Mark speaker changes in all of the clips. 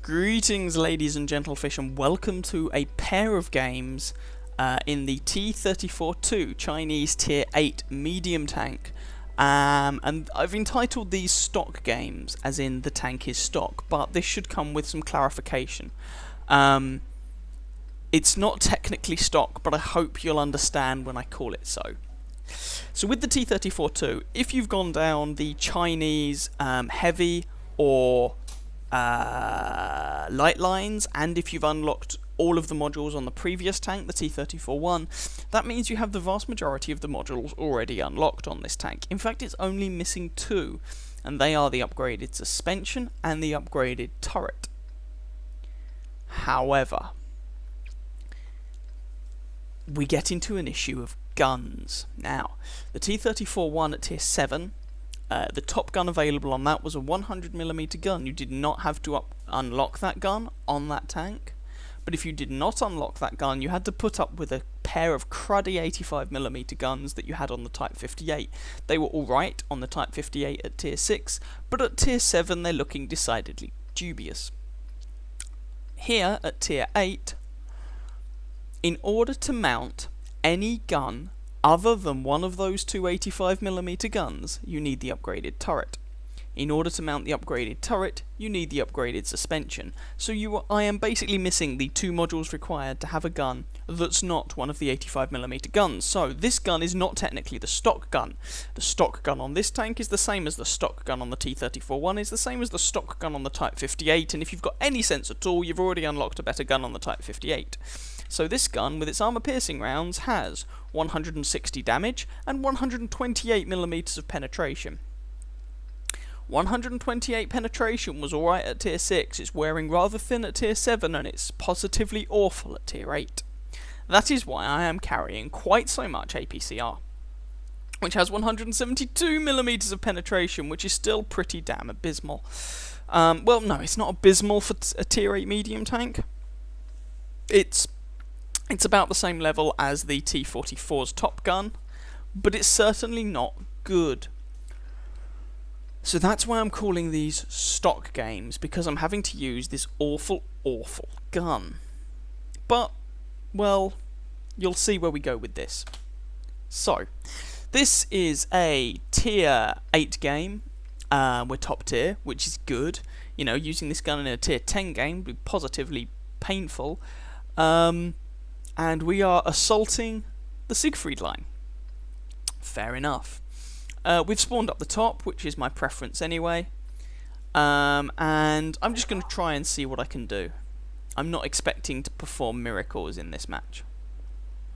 Speaker 1: Greetings, ladies and gentlefish, and welcome to a pair of games in the T-34-2 Chinese Tier 8 medium tank. And I've entitled these stock games, as in the tank is stock, but this should come with some clarification. It's not technically stock, but I hope you'll understand when I call it so. So with the T-34-2, if you've gone down the Chinese heavy or light lines, and if you've unlocked all of the modules on the previous tank, the T-34-1, that means you have the vast majority of the modules already unlocked on this tank. In fact, it's only missing two, and they are the upgraded suspension and the upgraded turret. However, we get into an issue of guns. Now, the T-34-1 at Tier 7, the top gun available on that was a 100mm gun. You did not have to unlock that gun on that tank, but if you did not unlock that gun, you had to put up with a pair of cruddy 85mm guns that you had on the Type 58. They were alright on the Type 58 at Tier 6, but at Tier 7 they're looking decidedly dubious. Here at Tier 8, in order to mount any gun other than one of those two 85mm guns, you need the upgraded turret. In order to mount the upgraded turret, you need the upgraded suspension. So I am basically missing the two modules required to have a gun that's not one of the 85mm guns. So this gun is not technically the stock gun. The stock gun on this tank is the same as the stock gun on the T-34-1, is the same as the stock gun on the Type 58, and if you've got any sense at all, you've already unlocked a better gun on the Type 58. So this gun, with its armor-piercing rounds, has 160 damage and 128mm of penetration. 128 penetration was alright at Tier 6, it's wearing rather thin at Tier 7, and it's positively awful at Tier 8. That is why I am carrying quite so much APCR, which has 172mm of penetration, which is still pretty damn abysmal. Well, no, it's not abysmal for a Tier 8 medium tank. It's about the same level as the T-44's Top Gun, but it's certainly not good. So that's why I'm calling these stock games, because I'm having to use this awful, awful gun. But, well, you'll see where we go with this. So, this is a Tier 8 game. We're top tier, which is good. You know, using this gun in a Tier 10 game would be positively painful. And we are assaulting the Siegfried line. Fair enough. We've spawned up the top, which is my preference anyway. And I'm just going to try and see what I can do. I'm not expecting to perform miracles in this match.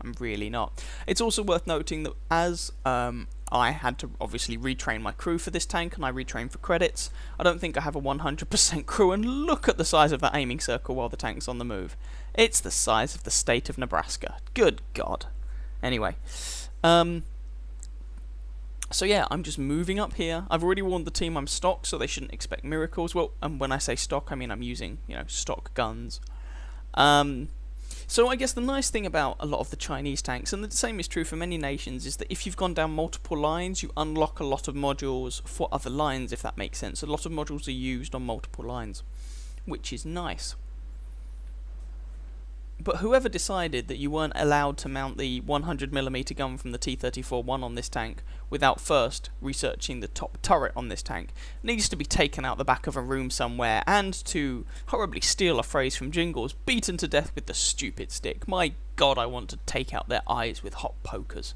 Speaker 1: I'm really not. It's also worth noting that as I had to obviously retrain my crew for this tank, and I retrained for credits, I don't think I have a 100% crew, and look at the size of that aiming circle while the tank's on the move. It's the size of the state of Nebraska. Good God. Anyway, so yeah, I'm just moving up here. I've already warned the team I'm stock, so they shouldn't expect miracles. Well, and when I say stock, I mean I'm using, you know, stock guns. So I guess the nice thing about a lot of the Chinese tanks, and the same is true for many nations, is that if you've gone down multiple lines, you unlock a lot of modules for other lines, if that makes sense. A lot of modules are used on multiple lines, which is nice. But whoever decided that you weren't allowed to mount the 100mm gun from the T-34-1 on this tank without first researching the top turret on this tank needs to be taken out the back of a room somewhere, and, to horribly steal a phrase from Jingles, beaten to death with the stupid stick. My God, I want to take out their eyes with hot pokers.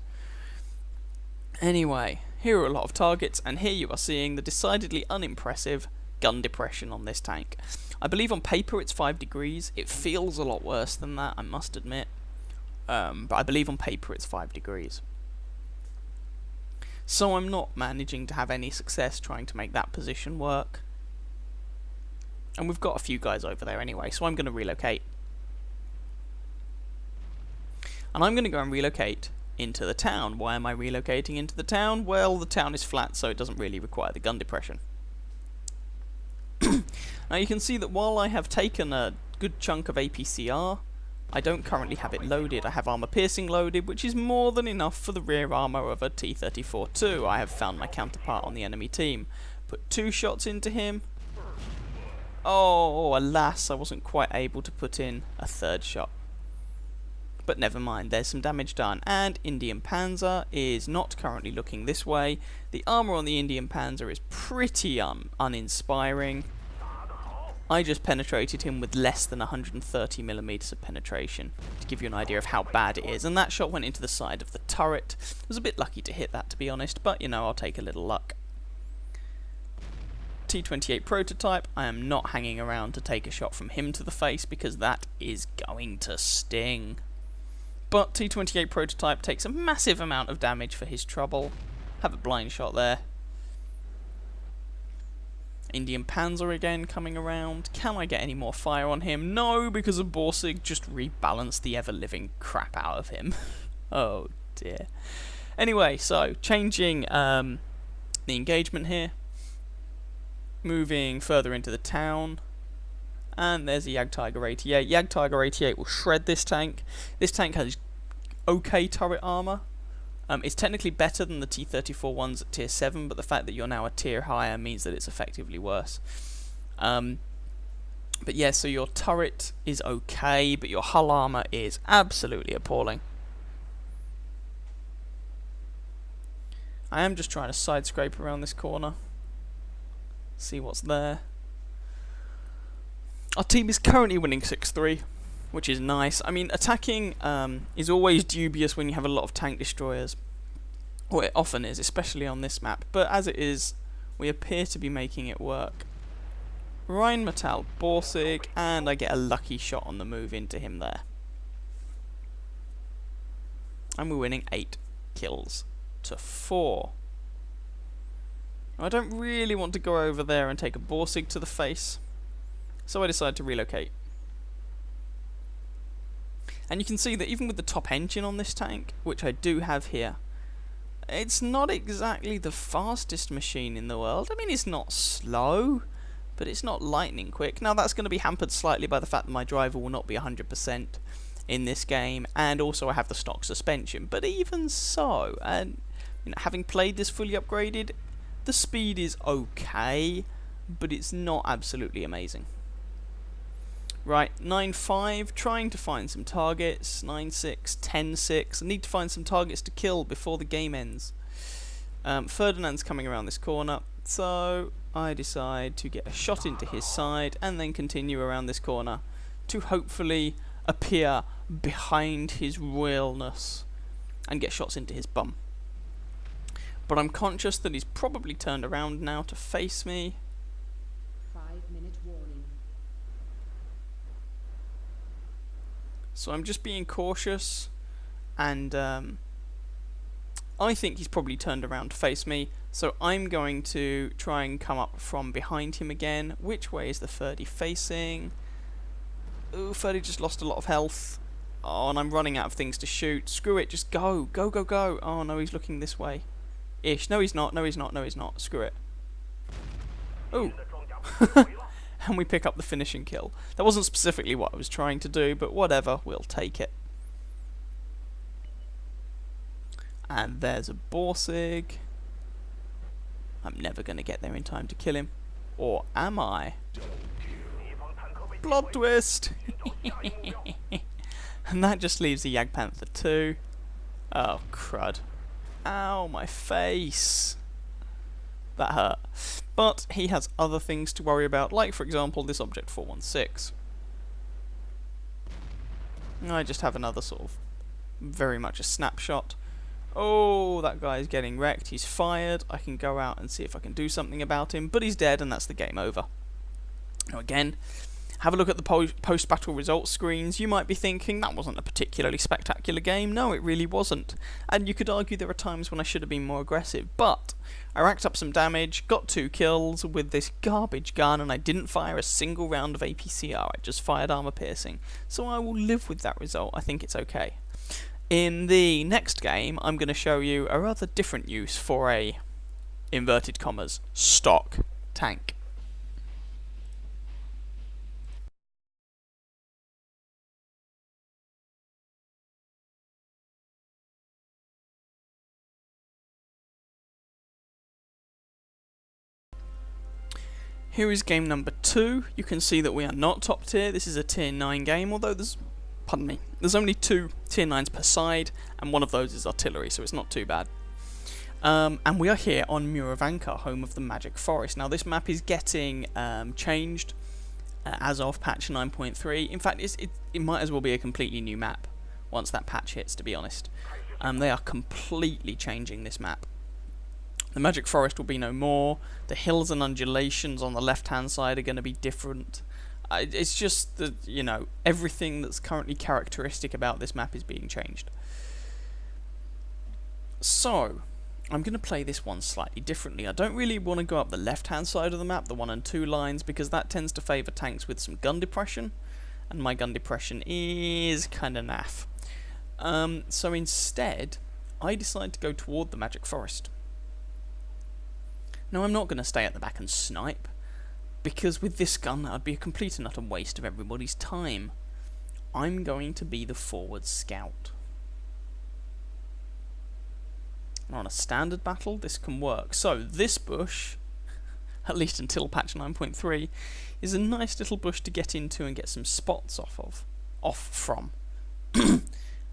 Speaker 1: Anyway, here are a lot of targets, and here you are seeing the decidedly unimpressive gun depression on this tank. I believe on paper it's 5 degrees. It feels a lot worse than that, I must admit. But I believe on paper it's 5 degrees. So I'm not managing to have any success trying to make that position work. And we've got a few guys over there anyway, so I'm going to relocate. And I'm going to go and relocate into the town. Why am I relocating into the town? Well, the town is flat, so it doesn't really require the gun depression. Now you can see that while I have taken a good chunk of APCR, I don't currently have it loaded. I have armor piercing loaded, which is more than enough for the rear armor of a T-34-2. I have found my counterpart on the enemy team. Put 2 shots into him, Oh, alas, I wasn't quite able to put in a third shot. But never mind, there's some damage done. And Indian Panzer is not currently looking this way. The armour on the Indian Panzer is pretty uninspiring. I just penetrated him with less than 130mm of penetration, to give you an idea of how bad it is. And that shot went into the side of the turret. I was a bit lucky to hit that, to be honest, but you know, I'll take a little luck. T-28 prototype, I am not hanging around to take a shot from him to the face, because that is going to sting. But T-28 prototype takes a massive amount of damage for his trouble. Have a blind shot there. Indian Panzer again coming around. Can I get any more fire on him? No, because a Borsig just rebalanced the ever-living crap out of him. Oh dear. Anyway, so changing the engagement here. Moving further into the town. And there's a Jagdtiger 88. Jagdtiger 88 will shred this tank. This tank has okay turret armour. It's technically better than the T-34-1s at tier 7, but the fact that you're now a tier higher means that it's effectively worse. But yeah, so your turret is okay, but your hull armour is absolutely appalling. I am just trying to side scrape around this corner. See what's there. Our team is currently winning 6-3. Which is nice. I mean, attacking is always dubious when you have a lot of tank destroyers. Or it often is, especially on this map. But as it is, we appear to be making it work. Rheinmetall Borsig, and I get a lucky shot on the move into him there. And we're winning 8 kills to 4. I don't really want to go over there and take a Borsig to the face, so I decide to relocate. And you can see that even with the top engine on this tank, which I do have here, it's not exactly the fastest machine in the world. I mean, it's not slow, but it's not lightning quick. Now, that's going to be hampered slightly by the fact that my driver will not be 100% in this game, and also I have the stock suspension. But even so, and you know, having played this fully upgraded, the speed is okay, but it's not absolutely amazing. Right, 9-5, trying to find some targets. 9-6, 10-6. I need to find some targets to kill before the game ends. Ferdinand's coming around this corner, so I decide to get a shot into his side and then continue around this corner to hopefully appear behind his royalness and get shots into his bum. But I'm conscious that he's probably turned around now to face me.
Speaker 2: 5-minute warning.
Speaker 1: So I'm just being cautious, and I think he's probably turned around to face me, so I'm going to try and come up from behind him again. Which way is the Ferdy facing? Ooh, Ferdy just lost a lot of health. Oh, and I'm running out of things to shoot. Screw it, just go, go, go, go. Oh no, he's looking this way. Ish. No, he's not, no, he's not, no, he's not. Screw it. Ooh. And we pick up the finishing kill. That wasn't specifically what I was trying to do, but whatever, we'll take it. And there's a Borsig. I'm never going to get there in time to kill him. Or am I? Plot twist! And that just leaves the Jagdpanther 2. Oh, crud. Ow, my face. That hurt. But he has other things to worry about, like, for example, this Object 416. I just have another sort of very much a snapshot. Oh, that guy's getting wrecked. He's fired. I can go out and see if I can do something about him, but he's dead, and that's the game over. Now, again, have a look at the post-battle results screens. You might be thinking, that wasn't a particularly spectacular game. No, it really wasn't. And you could argue there are times when I should have been more aggressive, but I racked up some damage, got 2 kills with this garbage gun, and I didn't fire a single round of APCR. I just fired armor piercing. So I will live with that result. I think it's okay. In the next game, I'm going to show you a rather different use for a, inverted commas, stock tank. Here is game number 2. You can see that we are not top tier. This is a tier 9 game, although there's only 2 tier 9s per side, and one of those is artillery, so it's not too bad. And we are here on Muravanka, home of the Magic Forest. Now this map is getting changed as of patch 9.3. In fact, it might as well be a completely new map once that patch hits, to be honest. They are completely changing this map. The Magic Forest will be no more. The hills and undulations on the left-hand side are going to be different. It's just that, you know, everything that's currently characteristic about this map is being changed. So, I'm going to play this one slightly differently. I don't really want to go up the left-hand side of the map, the 1 and 2 lines, because that tends to favour tanks with some gun depression, and my gun depression is kind of naff. So instead, I decide to go toward the Magic Forest. Now, I'm not going to stay at the back and snipe, because with this gun that would be a complete and utter waste of everybody's time. I'm going to be the forward scout. And on a standard battle, this can work. So, this bush, at least until patch 9.3, is a nice little bush to get into and get some spots off from.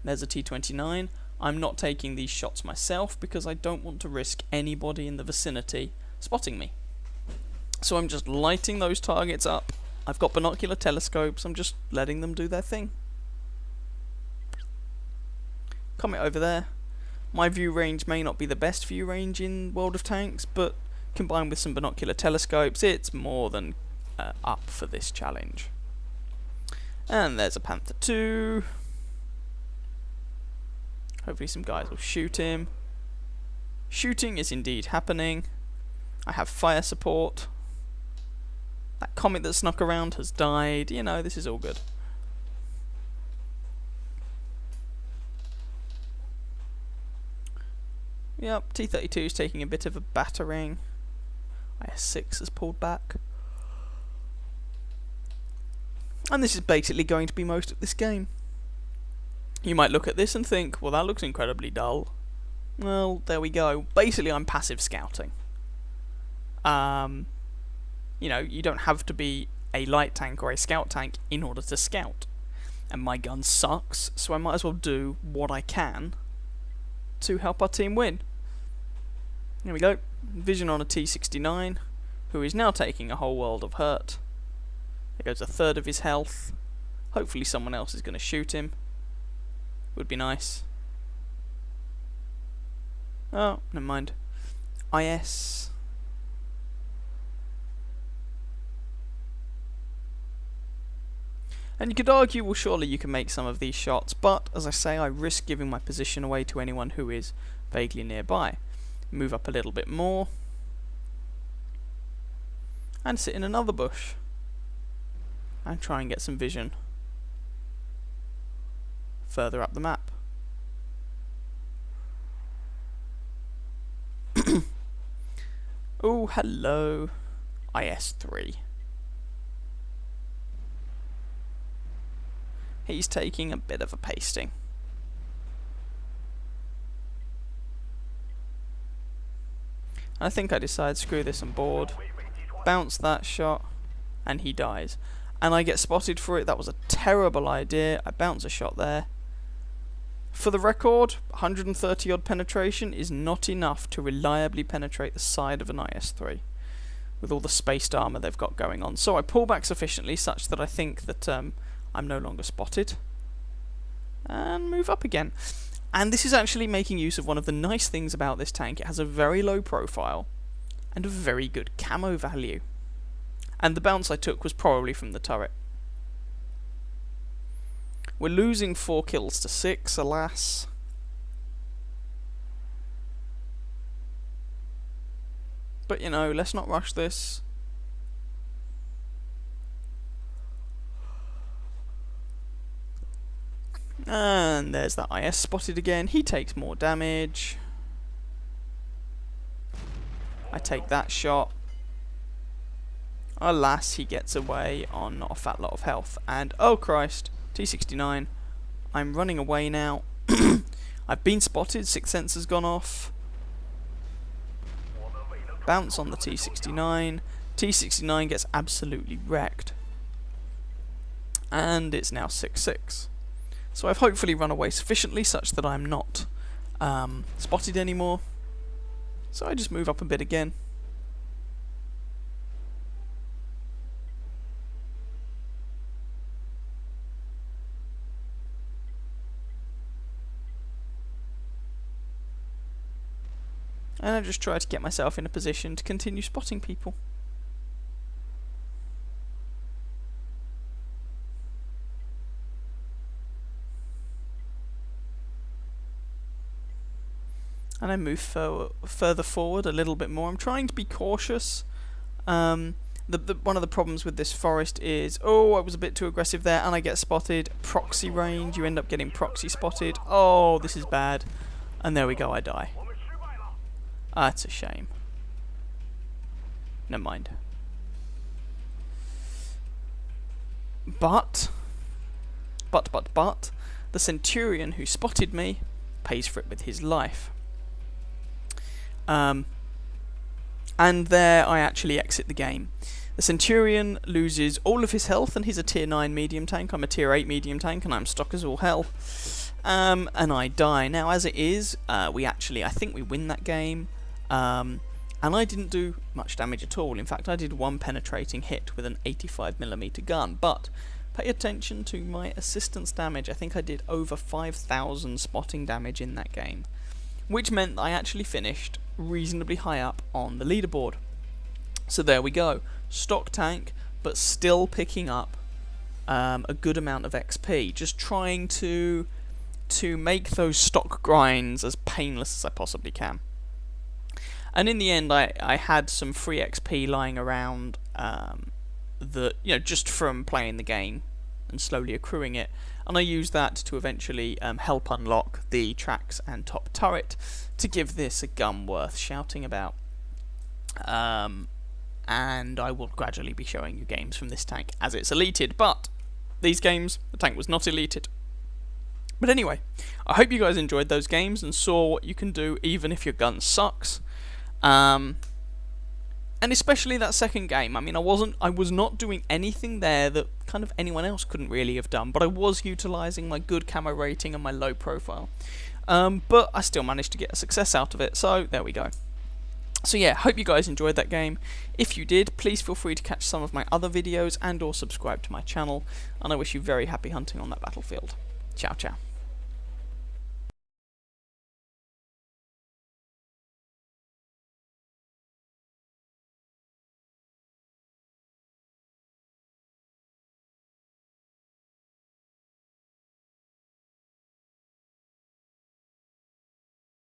Speaker 1: There's a T-29. I'm not taking these shots myself because I don't want to risk anybody in the vicinity spotting me. So I'm just lighting those targets up. I've got binocular telescopes. I'm just letting them do their thing. Comet over there. My view range may not be the best view range in World of Tanks, but combined with some binocular telescopes, it's more than up for this challenge. And there's a Panther 2. Hopefully some guys will shoot him. Shooting is indeed happening. I have fire support. That comet that snuck around has died. You know, this is all good. Yep, T-32 is taking a bit of a battering. IS-6 has pulled back. And this is basically going to be most of this game. You might look at this and think, well, that looks incredibly dull. Well, there we go. Basically, I'm passive scouting. You know, you don't have to be a light tank or a scout tank in order to scout. And my gun sucks, so I might as well do what I can to help our team win. Here we go. Vision on a T-69, who is now taking a whole world of hurt. There goes a third of his health. Hopefully someone else is going to shoot him. Would be nice. Oh, never mind. IS. And you could argue, well, surely you can make some of these shots, but, as I say, I risk giving my position away to anyone who is vaguely nearby. Move up a little bit more. And sit in another bush. And try and get some vision further up the map. Oh, hello. IS-3. He's taking a bit of a pasting. I think I decide, screw this, I'm bored. Bounce that shot, and he dies. And I get spotted for it. That was a terrible idea. I bounce a shot there. For the record, 130 odd penetration is not enough to reliably penetrate the side of an IS-3 with all the spaced armour they've got going on. So I pull back sufficiently such that I think that I'm no longer spotted, and move up again. And this is actually making use of one of the nice things about this tank. It has a very low profile and a very good camo value. And the bounce I took was probably from the turret. We're losing 4 kills to 6, alas. But you know, let's not rush this. And there's that IS spotted again. He takes more damage. I take that shot. Alas, he gets away on not a fat lot of health. And oh Christ, T-69. I'm running away now. I've been spotted, 6th sense has gone off. Bounce on the T-69. T-69 gets absolutely wrecked. And it's now 6-6. So I've hopefully run away sufficiently such that I'm not spotted anymore. So I just move up a bit again. And I just try to get myself in a position to continue spotting people. And I move further forward a little bit more. I'm trying to be cautious. One of the problems with this forest is, oh, I was a bit too aggressive there, and I get spotted. Proxy range, you end up getting proxy spotted. Oh, this is bad. And there we go, I die. That's a shame. Never mind. But, the Centurion who spotted me pays for it with his life. And there I actually exit the game. The Centurion loses all of his health, and he's a tier 9 medium tank. I'm a tier 8 medium tank, and I'm stock as all hell. And I die. Now, as it is, I think we win that game. And I didn't do much damage at all. In fact, I did one penetrating hit with an 85mm gun. But pay attention to my assistance damage. I think I did over 5,000 spotting damage in that game, which meant that I actually finished reasonably high up on the leaderboard. So there we go. Stock tank, but still picking up a good amount of XP. Just trying to make those stock grinds as painless as I possibly can. And in the end, I had some free XP lying around just from playing the game and slowly accruing it. And I used that to eventually help unlock the tracks and top turret to give this a gun worth shouting about. And I will gradually be showing you games from this tank as it's elited. But these games, the tank was not elited. But anyway, I hope you guys enjoyed those games and saw what you can do even if your gun sucks. And especially that second game. I mean, I was not doing anything there that kind of anyone else couldn't really have done, but I was utilising my good camo rating and my low profile. But I still managed to get a success out of it, so there we go. So yeah, hope you guys enjoyed that game. If you did, please feel free to catch some of my other videos and or subscribe to my channel, and I wish you very happy hunting on that battlefield. Ciao, ciao.